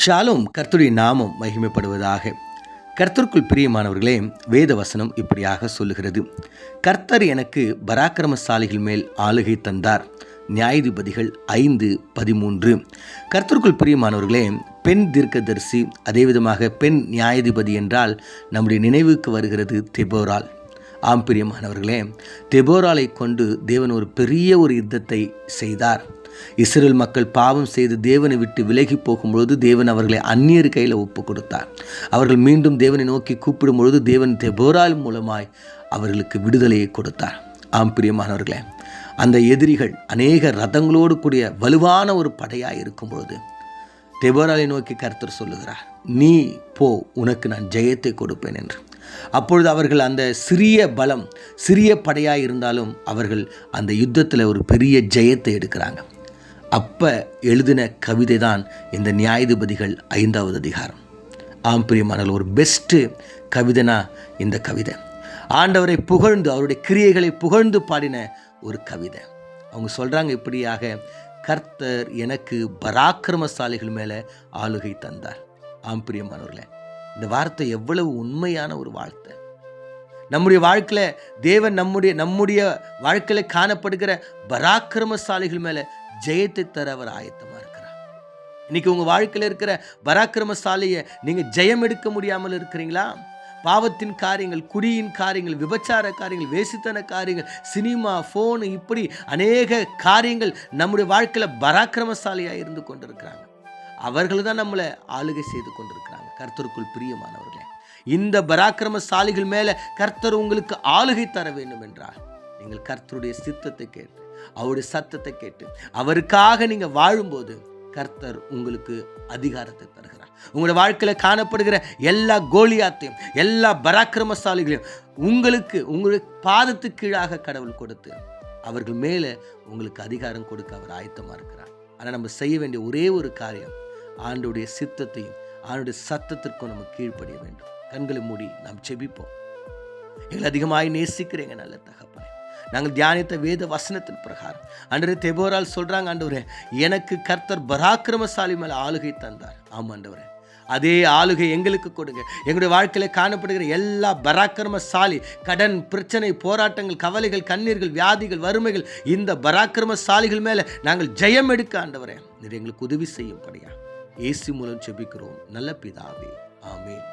ஷாலும் கர்த்தருடைய நாமம் மகிமைப்படுவதாக. கர்த்தருக்குள் பிரியமானவர்களே, வேத வசனம் இப்படியாக சொல்லுகிறது. கர்த்தர் எனக்கு பராக்கிரமசாலிகள் மேல் ஆளுகை தந்தார். நியாயாதிபதிகள் 5:13. கர்த்தருக்குள் பிரியமானவர்களே, பெண் தீர்க்கதரிசி, அதே விதமாக பெண் நியாயாதிபதி என்றால் நம்முடைய நினைவுக்கு வருகிறது தெபோராள். ஆம் பிரியமானவர்களே, தெபோராளை கொண்டு தேவன் ஒரு பெரிய யுத்தத்தை செய்தார். இஸ்ரவேல் மக்கள் பாவம் செய்து தேவனை விட்டு விலகி போகும்பொழுது தேவன் அவர்களை அந்நியர் கையில் ஒப்பு கொடுத்தார். அவர்கள் மீண்டும் தேவனை நோக்கி கூப்பிடும் பொழுது தேவன் தெபோராள் மூலமாய் அவர்களுக்கு விடுதலையை கொடுத்தார். ஆம் பிரியமானவர்களே, அந்த எதிரிகள் அநேக ரதங்களோடு கூடிய வலுவான ஒரு படையாய் இருக்கும் பொழுது தெபோராளை நோக்கி கர்த்தர் சொல்லுகிறார், நீ போ, உனக்கு நான் ஜெயத்தை கொடுப்பேன் என்று. அப்பொழுது அவர்கள் அந்த சிறிய படையாக இருந்தாலும் அவர்கள் அந்த யுத்தத்தில் ஒரு பெரிய ஜெயத்தை எடுக்கிறாங்க. அப்போ எழுதின கவிதை தான் இந்த நியாயாதிபதிகள் 5வது அதிகாரம். ஆம் பிரியமானவர்களே, ஒரு பெஸ்ட்டு கவிதைனா இந்த கவிதை. ஆண்டவரை புகழ்ந்து அவருடைய கிரியைகளை புகழ்ந்து பாடின ஒரு கவிதை. அவங்க சொல்கிறாங்க இப்படியாக, கர்த்தர் எனக்கு பராக்கிரமசாலிகள் மேலே ஆளுகை தந்தார். ஆம் பிரியமானவர்களே, இந்த வார்த்தை எவ்வளவு உண்மையான ஒரு வார்த்தை. நம்முடைய வாழ்க்கையில் தேவன் நம்முடைய வாழ்க்கையில் காணப்படுகிற பராக்கிரமசாலிகள் மேலே ஜெயத்தை தர அவர் ஆயத்தமாக இருக்கிறார். இன்னைக்கு உங்கள் வாழ்க்கையில் இருக்கிற பராக்கிரமசாலியை நீங்கள் ஜெயம் எடுக்க முடியாமல் இருக்கிறீங்களா? பாவத்தின் காரியங்கள், குடியின் காரியங்கள், விபச்சார காரியங்கள், வேசித்தன காரியங்கள், சினிமா, ஃபோனு, இப்படி அநேக காரியங்கள் நம்முடைய வாழ்க்கையில் பராக்கிரமசாலியாக இருந்து கொண்டிருக்கிறாங்க. அவர்கள் தான் நம்மளை ஆளுகை செய்து கொண்டிருக்கிறாங்க. கர்த்தருக்குள் பிரியமானவர்களே, இந்த பராக்கிரமசாலிகள் மேலே கர்த்தர் உங்களுக்கு ஆளுகை தர வேண்டும் என்றால் நீங்கள் கர்த்தருடைய சித்தத்தை கேட்டு, அவருடைய சத்தத்தை கேட்டு, அவருக்காக நீங்கள் வாழும்போது கர்த்தர் உங்களுக்கு அதிகாரத்தை தருகிறார். உங்களுடைய வாழ்க்கையில் காணப்படுகிற எல்லா கோலியாத்தையும், எல்லா பராக்கிரமசாலிகளையும் உங்களுடைய பாதத்துக்கு கீழாக கடவுள் கொடுத்து அவர்கள் மேலே உங்களுக்கு அதிகாரம் கொடுக்க அவர் ஆயத்தமாக இருக்கிறார். ஆனால் நம்ம செய்ய வேண்டிய ஒரே ஒரு காரியம், ஆண்டோடைய சித்தத்தையும் ஆண்டோடைய சத்தத்திற்கும் நம்ம கீழ்ப்படிய வேண்டும். கண்களை மூடி நாம் செபிப்போம். எங்களை அதிகமாய் நேசிக்கிறீங்க நல்ல தகப்பனே, நாங்கள் தியானித்த வேத வசனத்தின் பிரகாரம் ஆண்டவரே, தெபோராள் சொல்கிறாங்க, ஆண்டவரே எனக்கு கர்த்தர் பராக்கிரமசாலி மேலே ஆளுகை தந்தார். ஆமாம் ஆண்டவரே, அதே ஆளுகை எங்களுக்கு கொடுங்க. எங்களுடைய வாழ்க்கையில் காணப்படுகிற எல்லா பராக்கிரமசாலி, கடன் பிரச்சனை, போராட்டங்கள், கவலைகள், கண்ணீர்கள், வியாதிகள், வறுமைகள், இந்த பராக்கிரமசாலிகள் மேலே நாங்கள் ஜெயம் எடுக்க ஆண்டவரே நீர் எங்களுக்கு உதவி செய்யும்படியா இயேசு மூலம் செபிக்கிறோம் நல்ல பிதாவே, ஆமென்.